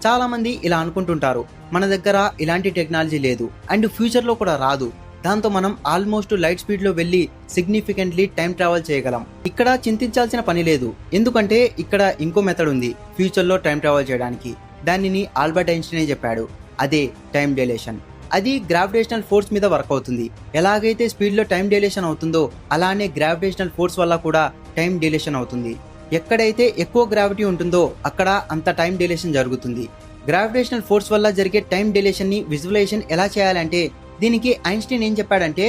చాలా మంది ఇలా అనుకుంటుంటారు, మన దగ్గర ఇలాంటి టెక్నాలజీ లేదు అండ్ ఫ్యూచర్లో కూడా రాదు, దాంతో మనం ఆల్మోస్ట్ లైట్ స్పీడ్లో వెళ్ళి సిగ్నిఫికెంట్లీ టైం ట్రావెల్ చేయగలం. ఇక్కడ చింతించాల్సిన పని లేదు, ఎందుకంటే ఇక్కడ ఇంకో మెథడ్ ఉంది ఫ్యూచర్లో టైం ట్రావెల్ చేయడానికి. దానిని ఆల్బర్ట్ ఐన్స్టీన్ చెప్పాడు, అదే టైం డైలేషన్. అది గ్రావిటేషనల్ ఫోర్స్ మీద వర్క్ అవుతుంది. ఎలాగైతే స్పీడ్లో టైం డైలేషన్ అవుతుందో అలానే గ్రావిటేషనల్ ఫోర్స్ వల్ల కూడా టైం డైలేషన్ అవుతుంది. ఎక్కడైతే ఎక్కువ గ్రావిటీ ఉంటుందో అక్కడ అంత టైం డైలేషన్ జరుగుతుంది. గ్రావిటేషనల్ ఫోర్స్ వల్ల జరిగే టైం డైలేషన్ ని విజువలైజేషన్ ఎలా చేయాలంటే, దీనికి ఐన్స్టీన్ ఏం చెప్పాడంటే,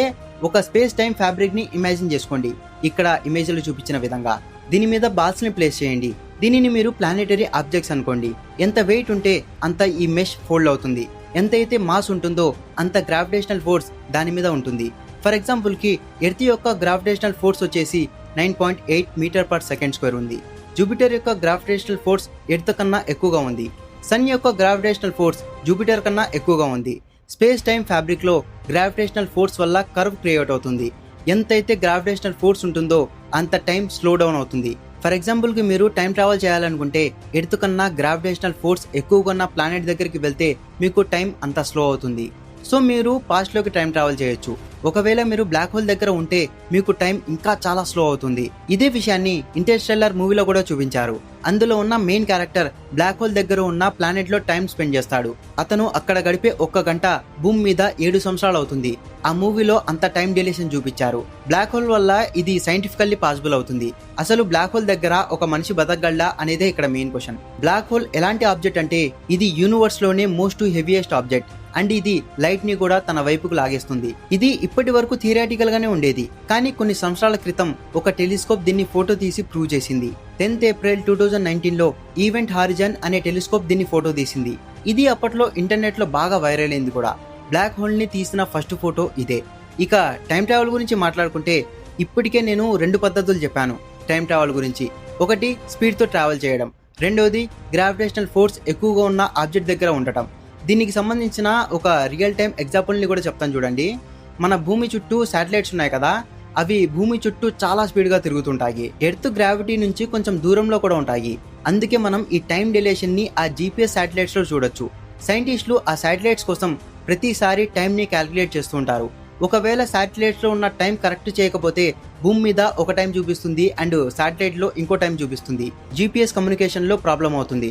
ఒక స్పేస్ టైం ఫ్యాబ్రిక్ ని ఇమాజిన్ చేసుకోండి. ఇక్కడ ఇమేజ్ లో చూపించిన విధంగా దీని మీద బాల్స్ ని ప్లేస్ చేయండి. దీనిని మీరు ప్లానెటరీ ఆబ్జెక్ట్స్ అనుకోండి. ఎంత వెయిట్ ఉంటే అంత ఈ మెష్ ఫోల్డ్ అవుతుంది. ఎంతైతే మాస్ ఉంటుందో అంత గ్రావిటేషనల్ ఫోర్స్ దాని మీద ఉంటుంది. ఫర్ ఎగ్జాంపుల్ కి ఎర్త్ యొక్క గ్రావిటేషనల్ ఫోర్స్ వచ్చేసి 9.8 మీటర్ పర్ సెకండ్ స్క్వేర్ ఉంది. జూపిటర్ యొక్క గ్రావిటేషనల్ ఫోర్స్ ఎర్త్ కన్నా ఎక్కువగా ఉంది. సన్ యొక్క గ్రావిటేషనల్ ఫోర్స్ జూపిటర్ కన్నా ఎక్కువగా ఉంది. స్పేస్ టైం ఫ్యాబ్రిక్ లో గ్రావిటేషనల్ ఫోర్స్ వల్ల కర్వ్ క్రియేట్ అవుతుంది. ఎంతైతే గ్రావిటేషనల్ ఫోర్స్ ఉంటుందో అంత టైం స్లో డౌన్ అవుతుంది. ఫర్ ఎగ్జాంపుల్ కి మీరు టైం ట్రావెల్ చేయాలనుకుంటే ఎర్త్ కన్నా గ్రావిటేషనల్ ఫోర్స్ ఎక్కువగా ఉన్న ప్లానెట్ దగ్గరికి వెళ్తే మీకు టైం అంత స్లో అవుతుంది. సో మీరు పాస్ట్ లోకి టైం ట్రావెల్ చేయొచ్చు. ఒకవేళ మీరు బ్లాక్ హోల్ దగ్గర ఉంటే మీకు టైం ఇంకా చాలా స్లో అవుతుంది. ఇదే విషయాన్ని ఇంటర్స్టెల్లార్ మూవీలో కూడా చూపించారు. అందులో ఉన్న మెయిన్ క్యారెక్టర్ బ్లాక్ హోల్ దగ్గర ఉన్న ప్లానెట్ లో టైం స్పెండ్ చేస్తాడు. అతను అక్కడ గడిపే 1 గంట భూమి మీద 7 సంవత్సరాలు అవుతుంది. ఆ మూవీలో అంత టైం డైలేషన్ చూపించారు. బ్లాక్ హోల్ వల్ల ఇది సైంటిఫికల్లీ పాసిబుల్ అవుతుంది. అసలు బ్లాక్ హోల్ దగ్గర ఒక మనిషి బతకగలడా అనేదే ఇక్కడ మెయిన్ క్వశ్చన్. బ్లాక్ హోల్ ఎలాంటి ఆబ్జెక్ట్ అంటే, ఇది యూనివర్స్ లోనే మోస్ట్ హెవియెస్ట్ ఆబ్జెక్ట్ అండ్ ఇది లైట్ ని కూడా తన వైపుకు లాగేస్తుంది. ఇది ఇప్పటి వరకు థియరాటికల్ గానే ఉండేది, కానీ కొన్ని సంవత్సరాల క్రితం ఒక టెలిస్కోప్ దీన్ని ఫోటో తీసి ప్రూవ్ చేసింది. 10th April 2019 లో ఈవెంట్ హారిజన్ అనే టెలిస్కోప్ దీన్ని ఫోటో తీసింది. ఇది అప్పట్లో ఇంటర్నెట్ లో బాగా వైరల్ అయింది కూడా. బ్లాక్ హోల్ ని తీసిన ఫస్ట్ ఫోటో ఇదే. ఇక టైం ట్రావెల్ గురించి మాట్లాడుకుంటే, ఇప్పటికే నేను 2 పద్ధతులు చెప్పాను టైం ట్రావెల్ గురించి. ఒకటి స్పీడ్ తో ట్రావెల్ చేయడం, రెండోది గ్రావిటేషనల్ ఫోర్స్ ఎక్కువగా ఉన్న ఆబ్జెక్ట్ దగ్గర ఉండటం. దీనికి సంబంధించిన ఒక రియల్ టైం ఎగ్జాంపుల్ ని కూడా చెప్తాను చూడండి. మన భూమి చుట్టూ శాటిలైట్స్ ఉన్నాయి కదా, అవి భూమి చుట్టూ చాలా స్పీడ్ గా తిరుగుతుంటాయి. ఎర్త్ గ్రావిటీ నుంచి కొంచెం దూరంలో కూడా ఉంటాయి. అందుకే మనం ఈ టైం డిలేషన్ ని ఆ జీపీఎస్ శాటిలైట్స్ లో చూడొచ్చు. సైంటిస్టులు ఆ శాటిలైట్స్ కోసం ప్రతిసారి టైం ని క్యాలిక్యులేట్ చేస్తూ ఉంటారు. ఒకవేళ శాటిలైట్స్ లో ఉన్న టైం కరెక్ట్ చేయకపోతే భూమి మీద ఒక టైం చూపిస్తుంది అండ్ శాటిలైట్ లో ఇంకో టైం చూపిస్తుంది. జీపీఎస్ కమ్యూనికేషన్ లో ప్రాబ్లం అవుతుంది.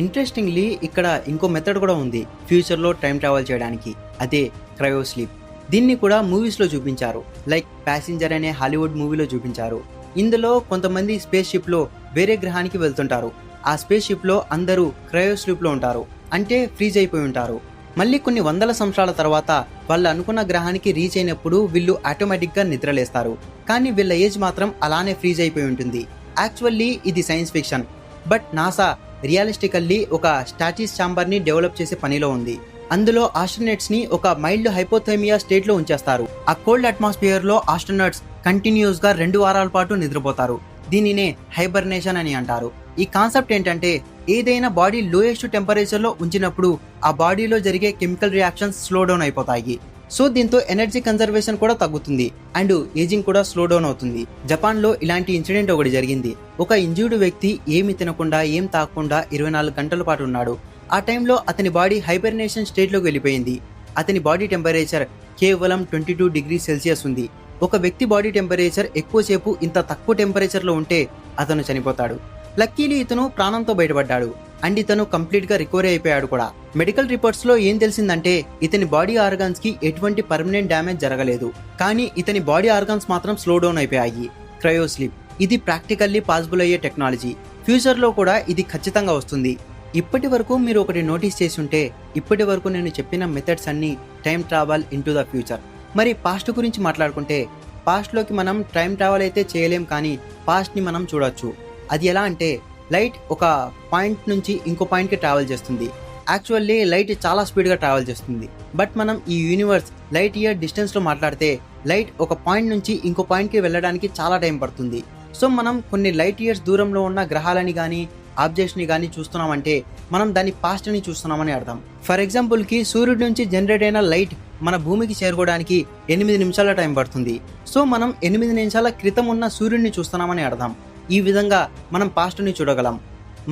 ఇంట్రెస్టింగ్లీ ఇక్కడ ఇంకో మెథడ్ కూడా ఉంది ఫ్యూచర్ లో టైం ట్రావెల్ చేయడానికి, అదే క్రయో స్లీప్. దీన్ని కూడా మూవీస్ లో చూపించారు. లైక్ ప్యాసింజర్ అనే హాలీవుడ్ మూవీలో చూపించారు. ఇందులో కొంతమంది స్పేస్ షిప్ లో వేరే గ్రహానికి వెళ్తుంటారు. ఆ స్పేస్ షిప్ లో అందరూ క్రయో స్లీప్ లో ఉంటారు, అంటే ఫ్రీజ్ అయిపోయి ఉంటారు. మళ్ళీ కొన్ని వందల సంవత్సరాల తర్వాత వాళ్ళు అనుకున్న గ్రహానికి రీచ్ అయినప్పుడు వీళ్ళు ఆటోమేటిక్ గా నిద్రలేస్తారు. కానీ వీళ్ళ ఏజ్ మాత్రం అలానే ఫ్రీజ్ అయిపోయి ఉంటుంది. యాక్చువల్లీ ఇది సైన్స్ ఫిక్షన్, బట్ నాసా రియలిస్టికల్లీ ఒక స్టాటిస్ ఛాంబర్ ని డెవలప్ చేసే పనిలో ఉంది. అందులో ఆస్ట్రోనట్స్ ని ఒక మైల్డ్ హైపోథెర్మియా స్టేట్ లో ఉంచేస్తారు. ఆ కోల్డ్ అట్మాస్ఫియర్ లో ఆస్ట్రోనట్స్ కంటిన్యూస్ గా 2 వారాల పాటు నిద్రపోతారు. దీనినే హైబర్నేషన్ అని అంటారు. ఈ కాన్సెప్ట్ ఏంటంటే, ఏదైనా బాడీ లోయెస్ట్ టెంపరేచర్ లో ఉంచినప్పుడు ఆ బాడీలో జరిగే కెమికల్ రియాక్షన్స్ స్లో డౌన్ అయిపోతాయి. సో దీంతో ఎనర్జీ కన్జర్వేషన్ కూడా తగ్గుతుంది అండ్ ఏజింగ్ కూడా స్లో డౌన్ అవుతుంది. జపాన్ లో ఇలాంటి ఇన్సిడెంట్ ఒకటి జరిగింది. ఒక ఇంజ్యూర్డ్ వ్యక్తి ఏమి తినకుండా ఏం తాగకుండా 24 గంటల పాటు ఉన్నాడు. ఆ టైంలో అతని బాడీ హైబర్నేషన్ స్టేట్ లోకి వెళ్ళిపోయింది. అతని బాడీ టెంపరేచర్ కేవలం 22 డిగ్రీ సెల్సియస్ ఉంది. ఒక వ్యక్తి బాడీ టెంపరేచర్ ఎక్కువసేపు ఇంత తక్కువ టెంపరేచర్ లో ఉంటే అతను చనిపోతాడు. లక్కీలీ ఇతను ప్రాణంతో బయటపడ్డాడు అండ్ ఇతను కంప్లీట్ గా రికవరీ అయిపోయాడు కూడా. మెడికల్ రిపోర్ట్స్ లో ఏం తెలిసిందంటే, ఇతని బాడీ ఆర్గాన్స్ కి ఎటువంటి పర్మనెంట్ డ్యామేజ్ జరగలేదు, కానీ ఇతని బాడీ ఆర్గాన్స్ మాత్రం స్లో డౌన్ అయిపోయాయి. క్రయో స్లీప్ ఇది ప్రాక్టికల్లీ పాసిబుల్ అయ్యే టెక్నాలజీ. ఫ్యూచర్ లో కూడా ఇది ఖచ్చితంగా వస్తుంది. ఇప్పటి వరకు మీరు ఒకటి నోటీస్ చేసి ఉంటే, ఇప్పటి వరకు నేను చెప్పిన మెథడ్స్ అన్ని time travel into the future. మరి పాస్ట్ గురించి మాట్లాడుకుంటే, పాస్ట్ లోకి మనం టైం ట్రావెల్ అయితే చేయలేం, కానీ పాస్ట్ ని మనం చూడొచ్చు. అది ఎలా అంటే, లైట్ ఒక పాయింట్ నుంచి ఇంకో పాయింట్ కి ట్రావెల్ చేస్తుంది. యాక్చువల్లీ లైట్ చాలా స్పీడ్ గా ట్రావెల్ చేస్తుంది. బట్ మనం ఈ యూనివర్స్ లైట్ ఇయర్ డిస్టెన్స్ లో మాట్లాడితే, లైట్ ఒక పాయింట్ నుంచి ఇంకో పాయింట్ కి వెళ్ళడానికి చాలా టైం పడుతుంది. సో మనం కొన్ని లైట్ ఇయర్స్ దూరంలో ఉన్న గ్రహాలని కానీ ఆబ్జెక్ట్స్ ని కానీ చూస్తున్నామంటే మనం దాని పాస్ట్ ని చూస్తున్నామని అర్థం. ఫర్ ఎగ్జాంపుల్ కి సూర్యుడి నుంచి జనరేట్ అయిన లైట్ మన భూమికి చేరుకోవడానికి 8 నిమిషాల టైం పడుతుంది. సో మనం 8 నిమిషాల క్రితం ఉన్న సూర్యుడిని చూస్తున్నామని అర్థం. ఈ విధంగా మనం పాస్ట్ ని చూడగలం.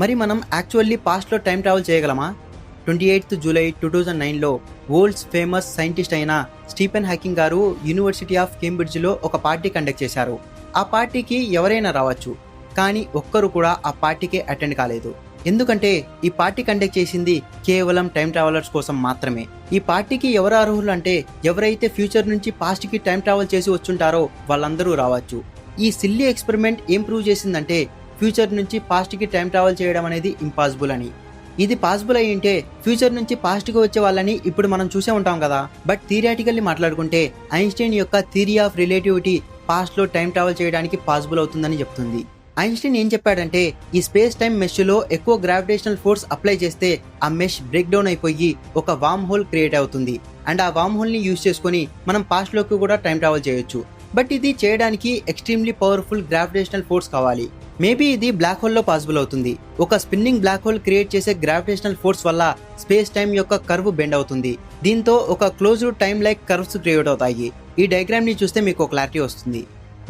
మరి మనం యాక్చువల్లీ పాస్ట్ లో టైం ట్రావెల్ చేయగలమా? 28 జూలై 2009లో వరల్డ్స్ ఫేమస్ సైంటిస్ట్ అయిన స్టీఫెన్ హాకింగ్ గారు యూనివర్సిటీ ఆఫ్ కేంబ్రిడ్జ్లో ఒక పార్టీ కండక్ట్ చేశారు. ఆ పార్టీకి ఎవరైనా రావచ్చు, కానీ ఒక్కరు కూడా ఆ పార్టీకి అటెండ్ కాలేదు. ఎందుకంటే ఈ పార్టీ కండక్ట్ చేసింది కేవలం టైం ట్రావెలర్స్ కోసం మాత్రమే. ఈ పార్టీకి ఎవరు అర్హులు అంటే ఎవరైతే ఫ్యూచర్ నుంచి పాస్ట్కి టైం ట్రావెల్ చేసి వచ్చుంటారో వాళ్ళందరూ రావచ్చు. ఈ సిల్లీ ఎక్స్పెరిమెంట్ ఏం ప్రూవ్ చేసిందంటే ఫ్యూచర్ నుంచి పాస్ట్కి టైం ట్రావెల్ చేయడం అనేది ఇంపాసిబుల్ అని. ఇది పాసిబుల్ అయి ఉంటే ఫ్యూచర్ నుంచి పాస్ట్కి వచ్చే వాళ్ళని ఇప్పుడు మనం చూసే ఉంటాం కదా. బట్ థియరిటికల్లీ మాట్లాడుకుంటే ఐన్స్టైన్ యొక్క థియరీ ఆఫ్ రిలేటివిటీ పాస్ట్లో టైం ట్రావెల్ చేయడానికి పాసిబుల్ అవుతుందని చెప్తుంది. ఐన్స్టైన్ ఏం చెప్పాడంటే ఈ స్పేస్ టైం మెష్లో ఎక్కువ గ్రావిటేషనల్ ఫోర్స్ అప్లై చేస్తే ఆ మెష్ బ్రేక్ డౌన్ అయిపోయి ఒక వామ్ హోల్ క్రియేట్ అవుతుంది. అండ్ ఆ వామ్ హోల్ ని యూజ్ చేసుకొని మనం పాస్ట్ లోకి కూడా టైం ట్రావెల్ చేయొచ్చు. బట్ ఇది చేయడానికి ఎక్స్ట్రీమ్లీ పవర్ఫుల్ గ్రావిటేషనల్ ఫోర్స్ కావాలి. మేబీ ఇది బ్లాక్ హోల్ లో పాసిబుల్ అవుతుంది. ఒక స్పిన్నింగ్ బ్లాక్ హోల్ క్రియేట్ చేసే గ్రావిటేషనల్ ఫోర్స్ వల్ల స్పేస్ టైం యొక్క కర్వ్ బెండ్ అవుతుంది. దీంతో ఒక closed time like curves create అవుతాయి. ఈ డయాగ్రామ్ ని చూస్తే మీకు క్లారిటీ వస్తుంది.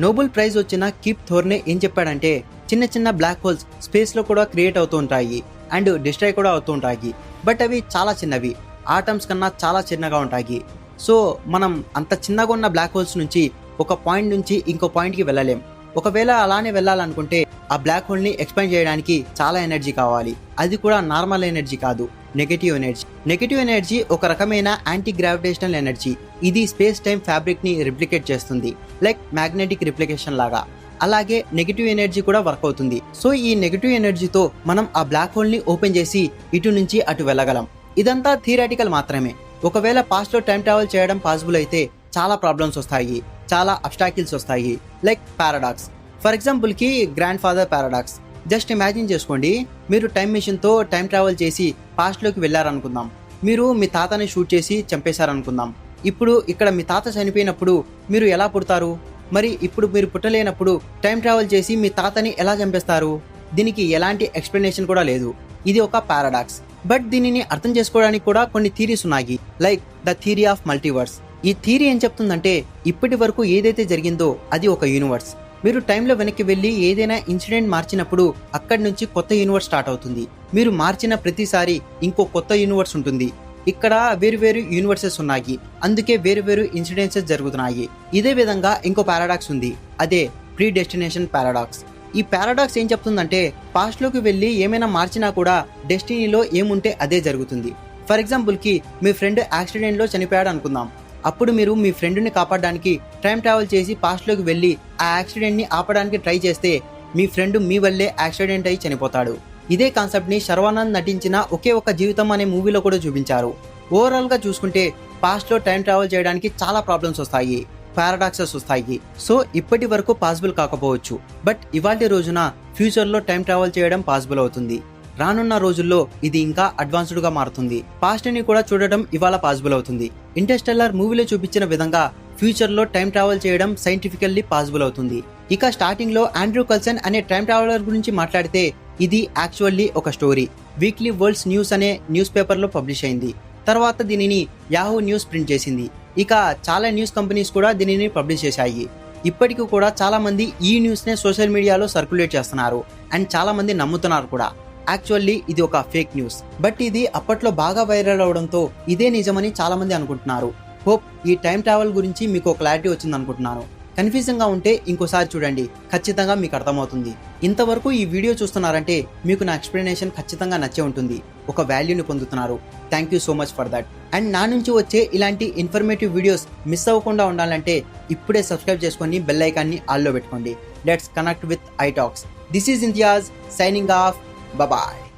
నోబెల్ ప్రైజ్ వచ్చిన కీప్ థోర్నే ఏం చెప్పాడంటే చిన్న చిన్న బ్లాక్ హోల్స్ స్పేస్ లో కూడా క్రియేట్ అవుతూ ఉంటాయి అండ్ డిస్ట్రాయ్ కూడా అవుతూ ఉంటాయి. బట్ అవి చాలా చిన్నవి, ఆటమ్స్ కన్నా చాలా చిన్నగా ఉంటాయి. సో మనం అంత చిన్నగా ఉన్న బ్లాక్ హోల్స్ నుంచి ఒక పాయింట్ నుంచి ఇంకో పాయింట్ కి వెళ్ళలేం. ఒకవేళ అలానే వెళ్ళాలనుకుంటే ఆ బ్లాక్ హోల్ ని ఎక్స్పాండ్ చేయడానికి చాలా ఎనర్జీ కావాలి. అది కూడా నార్మల్ ఎనర్జీ కాదు, నెగటివ్ ఎనర్జీ. నెగటివ్ ఎనర్జీ ఒక రకమైన యాంటీ గ్రావిటేషనల్ ఎనర్జీ. ఇది స్పేస్ టైం ఫ్యాబ్రిక్ ని రిప్లికేట్ చేస్తుంది, లైక్ మ్యాగ్నెటిక్ రిప్లికేషన్ లాగా. అలాగే నెగటివ్ ఎనర్జీ కూడా వర్క్ అవుతుంది. సో ఈ నెగటివ్ ఎనర్జీతో మనం ఆ బ్లాక్ హోల్ ని ఓపెన్ చేసి ఇటు నుంచి అటు వెళ్ళగలం. ఇదంతా థియరిటికల్ మాత్రమే. ఒకవేళ పాస్ట్ లో టైం ట్రావెల్ చేయడం పాసిబుల్ అయితే చాలా ప్రాబ్లమ్స్ వస్తాయి, చాలా అబ్స్టాకిల్స్ వస్తాయి, లైక్ పారాడాక్స్. ఫర్ ఎగ్జాంపుల్ కి grand father paradox. Just imagine చేసుకోండి, మీరు టైం మిషన్ తో టైం ట్రావెల్ చేసి పాస్ట్ లోకి వెళ్ళారనుకుందాం. మీరు మీ తాతని షూట్ చేసి చంపేశారనుకుందాం. ఇప్పుడు ఇక్కడ మీ తాత చనిపోయినప్పుడు మీరు ఎలా పుడతారు? మరి ఇప్పుడు మీరు పుట్టలేనప్పుడు టైం ట్రావెల్ చేసి మీ తాతని ఎలా చంపేస్తారు? దీనికి ఎలాంటి ఎక్స్ప్లెనేషన్ కూడా లేదు. ఇది ఒక పారాడాక్స్. బట్ దీనిని అర్థం చేసుకోవడానికి కూడా కొన్ని థీరీస్ ఉన్నాయి, like the theory of multiverse. ఈ థియరీ ఏం చెప్తుందంటే ఇప్పటి వరకు ఏదైతే జరిగిందో అది ఒక యూనివర్స్. మీరు టైంలో వెనక్కి వెళ్ళి ఏదైనా ఇన్సిడెంట్ మార్చినప్పుడు అక్కడి నుంచి కొత్త యూనివర్స్ స్టార్ట్ అవుతుంది. మీరు మార్చిన ప్రతిసారి ఇంకో కొత్త యూనివర్స్ ఉంటుంది. ఇక్కడ వేరు వేరు యూనివర్సెస్ ఉన్నాయి, అందుకే వేరు వేరు ఇన్సిడెన్సెస్ జరుగుతున్నాయి. ఇదే విధంగా ఇంకో పారాడాక్స్ ఉంది, అదే ప్రీ డెస్టినేషన్ పారాడాక్స్. ఈ పారాడాక్స్ ఏం చెప్తుందంటే పాస్ట్ లోకి వెళ్ళి ఏమైనా మార్చినా కూడా డెస్టినీలో ఏముంటే అదే జరుగుతుంది. ఫర్ ఎగ్జాంపుల్ కి మీ ఫ్రెండ్ యాక్సిడెంట్ లో చనిపోయాడు అనుకుందాం. అప్పుడు మీరు మీ ఫ్రెండ్ని కాపాడడానికి టైం ట్రావెల్ చేసి పాస్ట్ లోకి వెళ్ళి ఆ యాక్సిడెంట్ ని ఆపడానికి ట్రై చేస్తే మీ ఫ్రెండ్ మీ వల్లే యాక్సిడెంట్ అయి చనిపోతాడు. ఇదే కాన్సెప్ట్ ని శర్వానంద్ నటించిన ఒకే ఒక జీవితం అనే మూవీలో కూడా చూపించారు. ఓవరాల్ గా చూసుకుంటే పాస్ట్ లో టైం ట్రావెల్ చేయడానికి చాలా ప్రాబ్లమ్స్ వస్తాయి, పారాడాక్సెస్ వస్తాయి. సో ఇప్పటి వరకు పాసిబుల్ కాకపోవచ్చు, బట్ ఇవాళ రోజున ఫ్యూచర్ లో టైం ట్రావెల్ చేయడం పాసిబుల్ అవుతుంది. రానున్న రోజుల్లో ఇది ఇంకా అడ్వాన్స్డ్ గా మారుతుంది. పాస్ట్ ని కూడా చూడడం ఇవాళ పాసిబుల్ అవుతుంది. ఇంటర్స్టెల్లార్ మూవీలో చూపించిన విధంగా ఫ్యూచర్ లో టైం ట్రావెల్ చేయడం సైంటిఫికల్లీ పాసిబుల్ అవుతుంది. ఇక స్టార్టింగ్ లో ఆండ్రూ కల్సన్ అనే టైం ట్రావెలర్ గురించి మాట్లాడితే ఇది యాక్చువల్లీ ఒక స్టోరీ. వీక్లీ వరల్డ్స్ న్యూస్ అనే న్యూస్ పేపర్ లో పబ్లిష్ అయింది. తర్వాత దీనిని యాహూ న్యూస్ ప్రింట్ చేసింది. ఇక చాలా న్యూస్ కంపెనీస్ కూడా దీనిని పబ్లిష్ చేశాయి. ఇప్పటికీ కూడా చాలా మంది ఈ న్యూస్ నే సోషల్ మీడియాలో సర్క్యులేట్ చేస్తున్నారు అండ్ చాలా మంది నమ్ముతున్నారు కూడా. యాక్చువల్లీ ఇది ఒక ఫేక్ న్యూస్, బట్ ఇది అప్పట్లో బాగా వైరల్ అవడంతో ఇదే నిజమని చాలా మంది అనుకుంటున్నారు. హోప్ ఈ టైం ట్రావెల్ గురించి మీకు క్లారిటీ వచ్చింది అనుకుంటున్నాను. కన్ఫ్యూజింగ్ గా ఉంటే ఇంకోసారి చూడండి, ఖచ్చితంగా మీకు అర్థమవుతుంది. ఇంతవరకు ఈ వీడియో చూస్తున్నారంటే మీకు నా ఎక్స్ప్లెనేషన్ ఖచ్చితంగా నచ్చే ఉంటుంది, ఒక వాల్యూని పొందుతున్నారు. Thank you so much for that. And నా నుంచి వచ్చే ఇలాంటి ఇన్ఫర్మేటివ్ వీడియోస్ మిస్ అవ్వకుండా ఉండాలంటే ఇప్పుడే సబ్స్క్రైబ్ చేసుకొని బెల్ ఐకాన్ని ఆల్లో పెట్టుకోండి. Let's connect with I talks. This is Imtiaz signing off. Bye-bye.